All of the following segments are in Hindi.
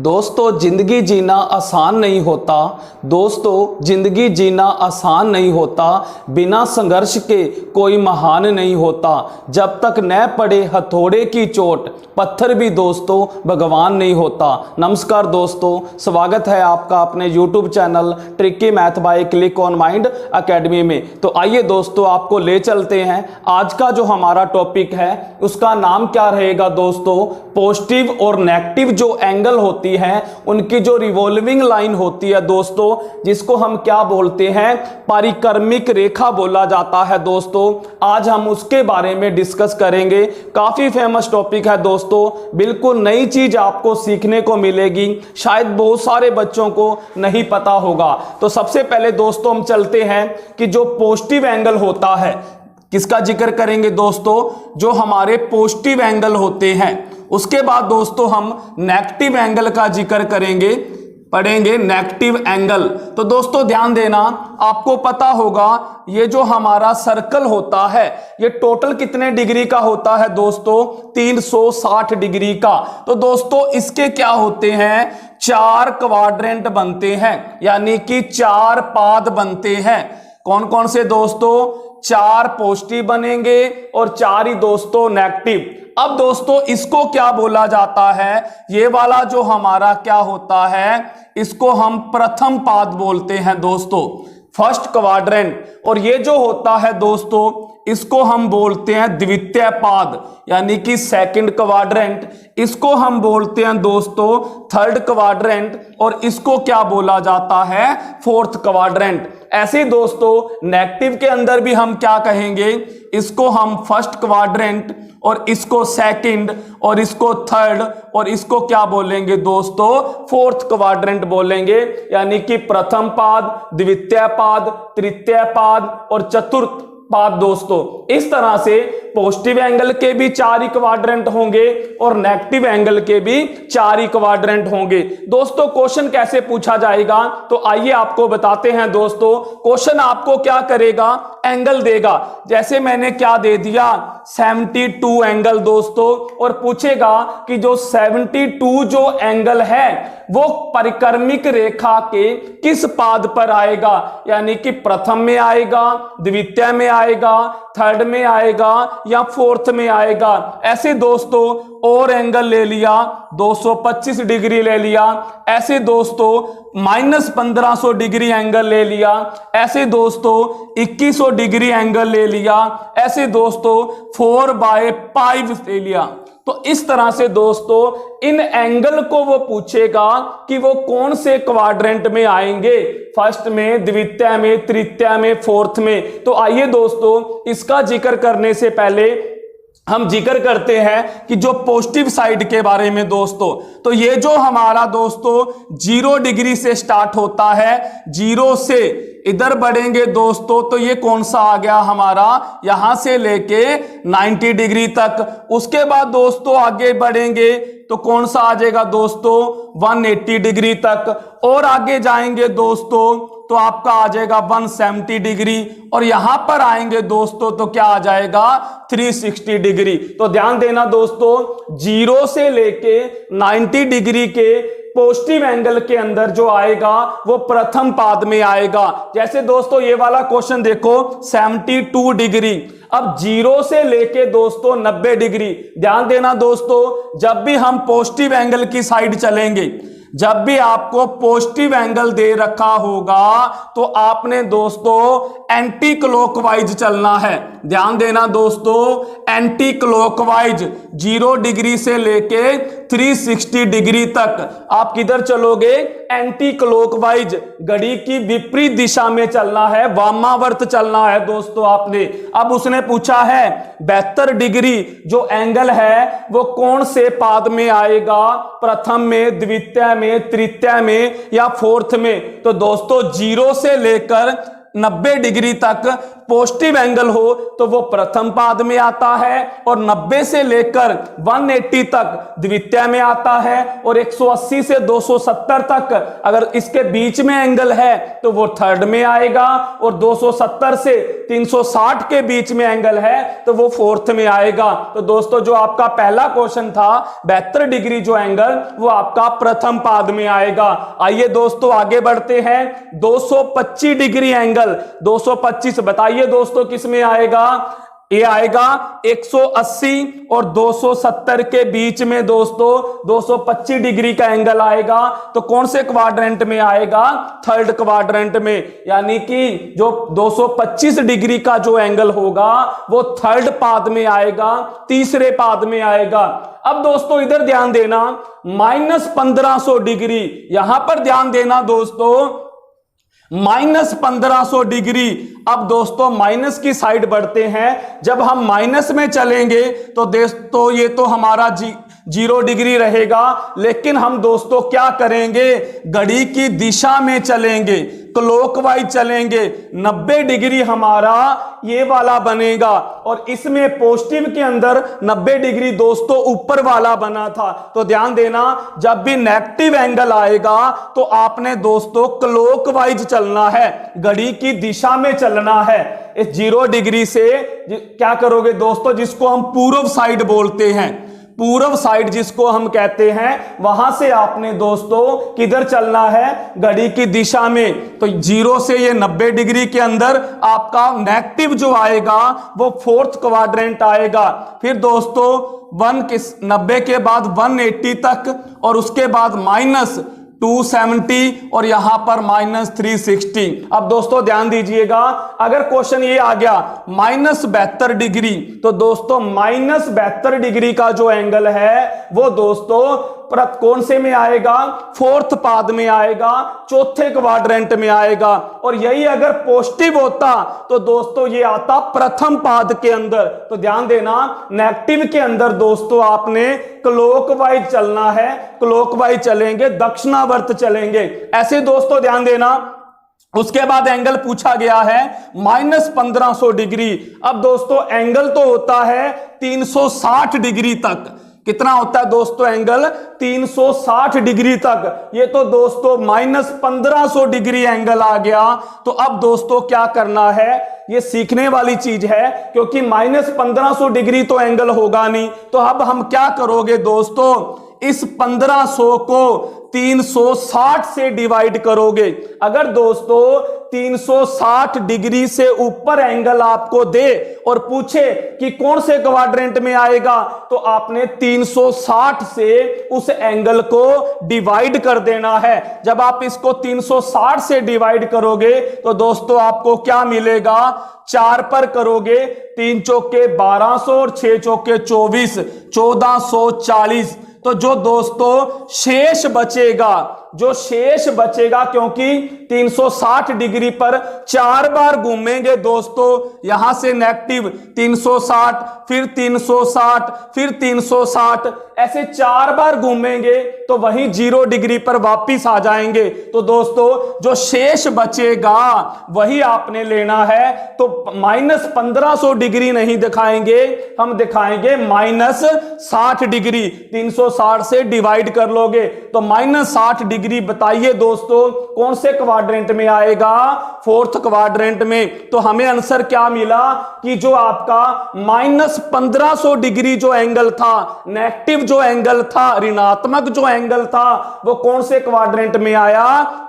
दोस्तों जिंदगी जीना आसान नहीं होता। दोस्तों जिंदगी जीना आसान नहीं होता। बिना संघर्ष के कोई महान नहीं होता। जब तक न पड़े हथौड़े की चोट पत्थर भी दोस्तों भगवान नहीं होता। नमस्कार दोस्तों, स्वागत है आपका अपने YouTube channel tricky math bye click on mind academy में। तो आइए दोस्तों आपको ले चलते हैं। आज का जो हमारा टॉपिक है उसका नाम क्या रहेगा दोस्तों, पॉजिटिव और नेगेटिव जो एंगल होती है उनकी जो रिवॉल्विंग लाइन होती है दोस्तों, जिसको हम क्या बोलते हैं, परिक्रमिक रेखा बोला जाता है दोस्तों। आज हम उसके बारे में डिस्कस करेंगे। काफी फेमस टॉपिक है दोस्तों, बिल्कुल नई चीज आपको सीखने को मिलेगी, शायद बहुत सारे बच्चों को नहीं पता होगा। तो सबसे पहले दोस्तों हम चलते हैं कि जो पॉजिटिव एंगल होता है किसका जिक्र करेंगे दोस्तों, जो हमारे पॉजिटिव एंगल होते हैं। उसके बाद दोस्तों हम नेगेटिव एंगल का जिक्र करेंगे, पढ़ेंगे नेगेटिव एंगल। तो दोस्तों ध्यान देना, आपको पता होगा ये जो हमारा सर्कल होता है ये टोटल कितने डिग्री का होता है दोस्तों, 360 डिग्री का। तो दोस्तों इसके क्या होते हैं, 4 क्वाड्रेंट बनते हैं, यानी कि 4 पाद बनते हैं। कौन कौन से दोस्तों, 4 पॉजिटिव बनेंगे और 4 ही दोस्तों नेगेटिव। अब दोस्तों इसको क्या बोला जाता है, ये वाला जो हमारा क्या होता है इसको हम प्रथम पाद बोलते हैं दोस्तों, फर्स्ट क्वाड्रेंट। और ये जो होता है दोस्तों इसको हम बोलते हैं द्वितीय पाद, यानी कि सेकंड क्वाड्रेंट। इसको हम बोलते हैं दोस्तों थर्ड क्वाड्रेंट, और इसको क्या बोला जाता है, फोर्थ क्वाड्रेंट। ऐसे दोस्तों नेगेटिव के अंदर भी हम क्या कहेंगे, इसको हम फर्स्ट क्वाड्रेंट, और इसको सेकंड, और इसको थर्ड, और इसको क्या बोलेंगे दोस्तों, फोर्थ क्वाड्रेंट बोलेंगे। यानी कि प्रथम पाद, द्वितीय पाद, तृतीय पाद और चतुर्थ पाद दोस्तों। इस तरह से पॉजिटिव एंगल के भी 4 ही क्वाड्रेंट होंगे और नेगेटिव एंगल के भी 4 ही क्वाड्रेंट होंगे। दोस्तों क्वेश्चन कैसे पूछा जाएगा, तो आइए आपको बताते हैं दोस्तों। क्वेश्चन आपको क्या करेगा, एंगल देगा। जैसे मैंने क्या दे दिया, 72 एंगल दोस्तों, और पूछेगा कि जो 72 जो एंगल है वो परिक्रमिक रेखा के किस पाद पर आएगा, यानी कि प्रथम में आएगा, द्वितीय में आएगा, थर्ड में आएगा या फोर्थ में आएगा। ऐसे दोस्तों और एंगल ले लिया, 225 डिग्री ले लिया। ऐसे दोस्तों -1500 डिग्री एंगल ले लिया। ऐसे दोस्तों 2100 डिग्री एंगल ले लिया। ऐसे दोस्तों 4/5 ले लिया। तो इस तरह से दोस्तों इन एंगल को वो पूछेगा कि वो कौन से क्वाड्रेंट में आएंगे, फर्स्ट में, द्वितीय में, तृतीय में, फोर्थ में। तो आइए दोस्तों इसका जिक्र करने से पहले हम जिक्र करते हैं कि जो पॉजिटिव साइड के बारे में दोस्तों। तो ये जो हमारा दोस्तों 0 डिग्री से स्टार्ट होता है, 0 से इधर बढ़ेंगे दोस्तों, तो ये कौन सा आ गया हमारा, यहां से लेके 90 डिग्री तक। उसके बाद दोस्तों आगे बढ़ेंगे तो कौन सा आ जाएगा दोस्तों, 180 डिग्री तक। और आगे जाएंगे दोस्तों तो आपका आ जाएगा 170 डिग्री, और यहां पर आएंगे दोस्तों तो क्या आ जाएगा, 360 डिग्री। तो ध्यान देना दोस्तों, 0 से लेके 90 डिग्री के पॉजिटिव एंगल के अंदर जो आएगा वो प्रथम पाद में आएगा। जैसे दोस्तों ये वाला क्वेश्चन देखो, 72 डिग्री। अब 0 से लेके दोस्तों 90 डिग्री। ध्यान देना दोस्तों, जब भी हम पॉजिटिव एंगल की साइड चलेंगे, जब भी आपको पॉजिटिव एंगल दे रखा होगा तो आपने दोस्तों एंटी क्लॉकवाइज चलना है। ध्यान देना दोस्तों, एंटी क्लॉकवाइज 0 डिग्री से लेके 360 डिग्री तक आप किधर चलोगे, एंटी क्लॉकवाइज, घड़ी की विपरीत दिशा में चलना है, वामावर्त चलना है दोस्तों आपने। अब उसने पूछा है 72 डिग्री जो एंगल है वो कौन से पाद में आएगा, प्रथम में, द्वितीय में, तृतीय में या फोर्थ में। तो दोस्तों 0 से लेकर 90 डिग्री तक पॉजिटिव एंगल हो तो वो प्रथम पाद में आता है, और 90 से लेकर 180 तक द्वितीय में आता है, और 180 से 270 तक अगर इसके बीच में एंगल है तो वो थर्ड में आएगा, और 270 से 360 के बीच में एंगल है तो वो फोर्थ में आएगा। तो दोस्तों जो आपका पहला क्वेश्चन था 72 डिग्री जो एंगल, वो आपका प्रथम पाद में आएगा। आइए दोस्तों आगे बढ़ते हैं। 225 डिग्री एंगल, 225 बताइए दोस्तों किस में आएगा? ये आएगा 180 और 270 के बीच में दोस्तों 225 डिग्री का एंगल आएगा। तो कौन से क्वाड्रेंट में आएगा? थर्ड क्वाड्रेंट में, यानी कि जो 225 डिग्री का जो एंगल होगा वो थर्ड पाद में आएगा, तीसरे पाद में आएगा। अब दोस्तों इधर ध्यान देना, -1500 डिग्री, यहां पर ध्यान देना दोस्तों, -1500 डिग्री। अब दोस्तों माइनस की साइड बढ़ते हैं। जब हम माइनस में चलेंगे तो दोस्तों ये तो हमारा 0 डिग्री रहेगा, लेकिन हम दोस्तों क्या करेंगे? घड़ी की दिशा में चलेंगे, क्लॉकवाइज चलेंगे। 90 डिग्री हमारा ये वाला बनेगा, और इसमें पॉजिटिव के अंदर 90 डिग्री दोस्तों ऊपर वाला बना था। तो ध्यान देना, जब भी नेगेटिव एंगल आएगा तो आपने दोस्तों क्लॉकवाइज चलना है, घड़ी की दिशा में चलना है। इस 0 डिग्री से क्या करोगे दोस्तों, जिसको हम पूर्व साइड बोलते हैं, पूर्व साइड जिसको हम कहते हैं, वहां से आपने दोस्तों किधर चलना है? घड़ी की दिशा में। तो 0 से ये 90 डिग्री के अंदर आपका नेगेटिव जो आएगा वो फोर्थ क्वाड्रेंट आएगा। फिर दोस्तों 90 के बाद 180 तक, और उसके बाद -270, और यहां पर -360। अब दोस्तों ध्यान दीजिएगा, अगर क्वेश्चन ये आ गया -72 डिग्री, तो दोस्तों -72 डिग्री का जो एंगल है वो दोस्तों कौन से में आएगा? फोर्थ पाद में आएगा, चौथे क्वाड्रेंट में आएगा। और यही अगर पॉजिटिव होता तो दोस्तों ये आता प्रथम पाद के अंदर। तो ध्यान देना, नेगेटिव के अंदर दोस्तों आपने क्लॉकवाइज चलना है, क्लॉकवाइज चलेंगे, दक्षिणावर्त चलेंगे। ऐसे दोस्तों ध्यान देना। उसके बाद एंगल पूछा गया है -1500 डिग्री। अब दोस्तों एंगल तो होता है 360 डिग्री तक। कितना होता है दोस्तों एंगल? 360 डिग्री तक। ये तो दोस्तों -1500 डिग्री एंगल आ गया। तो अब दोस्तों क्या करना है? ये सीखने वाली चीज है, क्योंकि -1500 डिग्री तो एंगल होगा नहीं। तो अब हम क्या करोगे दोस्तों, इस 1500 को 360 से डिवाइड करोगे। अगर दोस्तों 360 डिग्री से ऊपर एंगल आपको दे और पूछे कि कौन से क्वाड्रेंट में आएगा, तो आपने 360 से उस एंगल को डिवाइड कर देना है। जब आप इसको 360 से डिवाइड करोगे तो दोस्तों आपको क्या मिलेगा? 4 पर करोगे, 3 चौके 1200 और 6 चौके 24, 1440। तो जो दोस्तों शेष बचेगा, जो शेष बचेगा, क्योंकि 360 डिग्री पर 4 बार घूमेंगे दोस्तों, यहां से नेगेटिव 360, फिर 360, फिर 360, ऐसे 4 बार घूमेंगे तो वही 0 डिग्री पर वापिस आ जाएंगे। तो दोस्तों जो शेष बचेगा वही आपने लेना है। तो -1500 डिग्री नहीं दिखाएंगे, हम दिखाएंगे -60 डिग्री। 360 से डिवाइड कर लोगे तो -60 डिग्री। बताइए दोस्तों कौन से क्वाड्रेंट में आएगा? फोर्थ क्वाड्रेंट में। तो हमें आंसर क्या मिला कि जो आपका -1500 डिग्री जो एंगल था, नेगेटिव जो एंगल था, ऋणात्मक जो एंगल था, वो कौन से क्वाड्रेंट में आया?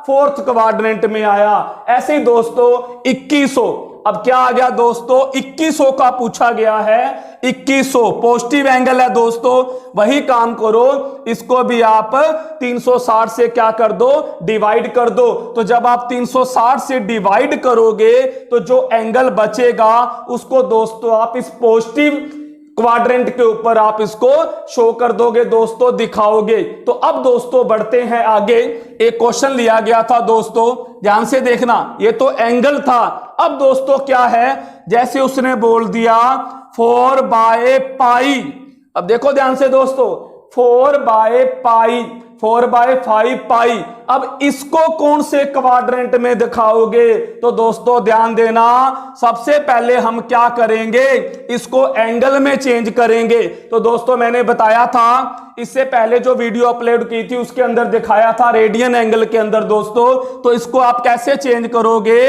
फोर्थ क्वाड्रेंट में आया। ऐसे ही दोस्तों 2100, अब क्या आ गया दोस्तों? 2100 का पूछा गया है। 2100 पॉजिटिव एंगल है दोस्तों, वही काम करो, इसको भी आप 360 से क्या कर दो? डिवाइड कर दो। तो जब आप 360 से डिवाइड करोगे तो जो एंगल बचेगा उसको दोस्तों आप इस पॉजिटिव क्वाड्रेंट के ऊपर आप इसको शो कर दोगे दोस्तों, दिखाओगे। तो अब दोस्तों बढ़ते हैं आगे। एक क्वेश्चन लिया गया था दोस्तों, ध्यान से देखना, ये तो एंगल था। अब दोस्तों क्या है, जैसे उसने बोल दिया 4/π। अब देखो ध्यान से दोस्तों, 4/π, 4/5 पाई। अब इसको कौन से क्वाड्रेंट में दिखाओगे? तो दोस्तों ध्यान देना, सबसे पहले हम क्या करेंगे, इसको एंगल में चेंज करेंगे। तो दोस्तों मैंने बताया था, इससे पहले जो वीडियो अपलोड की थी उसके अंदर दिखाया था रेडियन एंगल के अंदर दोस्तों। तो इसको आप कैसे चेंज करोगे?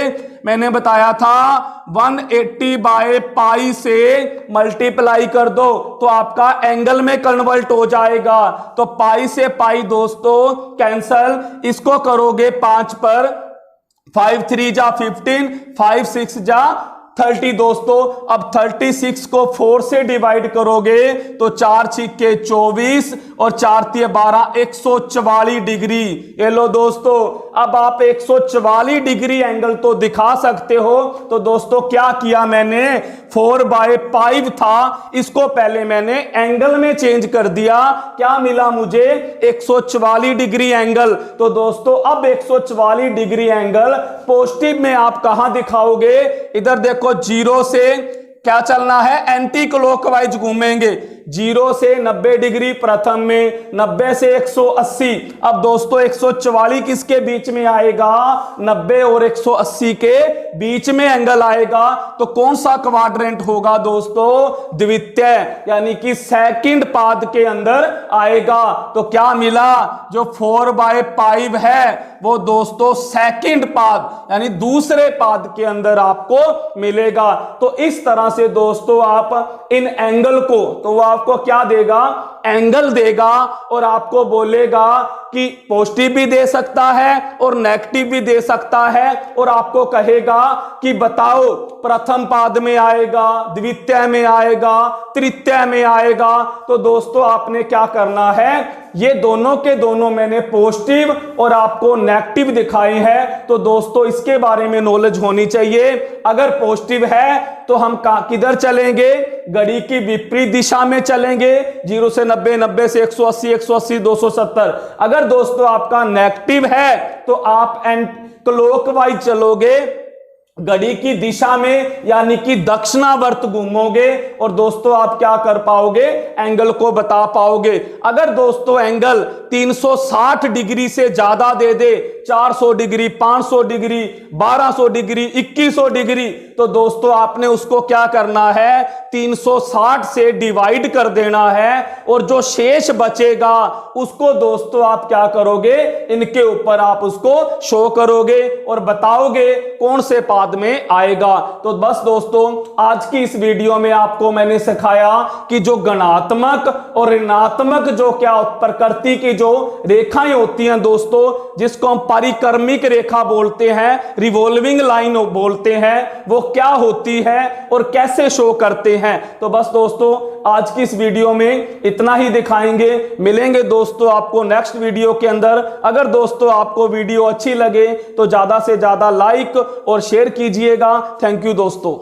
मैंने बताया था 180/पाई से मल्टीप्लाई कर दो तो आपका एंगल में कन्वर्ट हो जाएगा। तो पाई से पाई दोस्तों कैंसल, इसको करोगे 5 पर, 5 3 जा 15, 5 6 जा 30 दोस्तों। अब 36 को 4 से डिवाइड करोगे तो 4 छिक्के 24 और 4 तिये 12, 144 डिग्री। ये लो दोस्तों, अब आप 144 डिग्री एंगल तो दिखा सकते हो। तो दोस्तों क्या किया मैंने, 4/5 था, इसको पहले मैंने एंगल में चेंज कर दिया। क्या मिला मुझे? 144 डिग्री एंगल। तो दोस्तों अब 144 डिग्री एंगल पॉजिटिव में आप कहां दिखाओगे? इधर देखो, 0 से क्या चलना है, एंटी क्लॉकवाइज घूमेंगे। 0 से 90 डिग्री प्रथम में, 90 से 180। अब दोस्तों 144 किसके बीच में आएगा? 90 और 180 के बीच में एंगल आएगा। तो कौन सा क्वाड्रेंट होगा दोस्तों? द्वितीय, यानी कि सेकंड पाद के अंदर आएगा। तो क्या मिला? जो 4/5 है वो दोस्तों सेकंड पाद यानी दूसरे पाद के अंदर आपको मिलेगा। तो इस तरह से दोस्तों आप इन एंगल को, तो वो आपको क्या देगा? एंगल देगा और आपको बोलेगा कि पॉजिटिव भी दे सकता है और नेगेटिव भी दे सकता है, और आपको कहेगा कि बताओ प्रथम पाद में आएगा, द्वितीय में आएगा, तृतीय में आएगा। तो दोस्तों आपने क्या करना है, ये दोनों के दोनों मैंने पॉजिटिव और आपको नेगेटिव दिखाए हैं। तो दोस्तों इसके बारे में नॉलेज होनी चाहिए। अगर पॉजिटिव है तो हम किधर चलेंगे? घड़ी की विपरीत दिशा में चलेंगे, 0 से 90, 90 से 180, 180 270। अगर दोस्तों आपका नेगेटिव है तो आप क्लॉकवाइज चलोगे, घड़ी की दिशा में, यानी कि दक्षिणावर्त घूमोगे, और दोस्तों आप क्या कर पाओगे? एंगल को बता पाओगे। अगर दोस्तों एंगल 360 डिग्री से ज्यादा दे दे, 400 डिग्री, 500 डिग्री, 1200 डिग्री, 2100 डिग्री, तो दोस्तों आपने उसको क्या करना है? 360 से डिवाइड कर देना है, और जो शेष बचेगा उसको दोस्तों आप क्या करोगे? इनके ऊपर आप उसको शो करोगे और बताओगे कौन से पाद में आएगा। तो बस दोस्तों आज की इस वीडियो में आपको मैंने सिखाया कि जो गणात्मक और ऋणात्मक जो क्या प्रकृति की जो रेखाएं होती हैं दोस्तों, जिसको हम परिक्रमिक रेखा बोलते हैं, रिवॉल्विंग लाइन बोलते हैं, वो क्या होती है और कैसे शो करते हैं। तो बस दोस्तों आज की इस वीडियो में इतना ही दिखाएंगे। मिलेंगे दोस्तों आपको नेक्स्ट वीडियो के अंदर। अगर दोस्तों आपको वीडियो अच्छी लगे तो ज्यादा से ज्यादा लाइक और शेयर कीजिएगा। थैंक यू दोस्तों।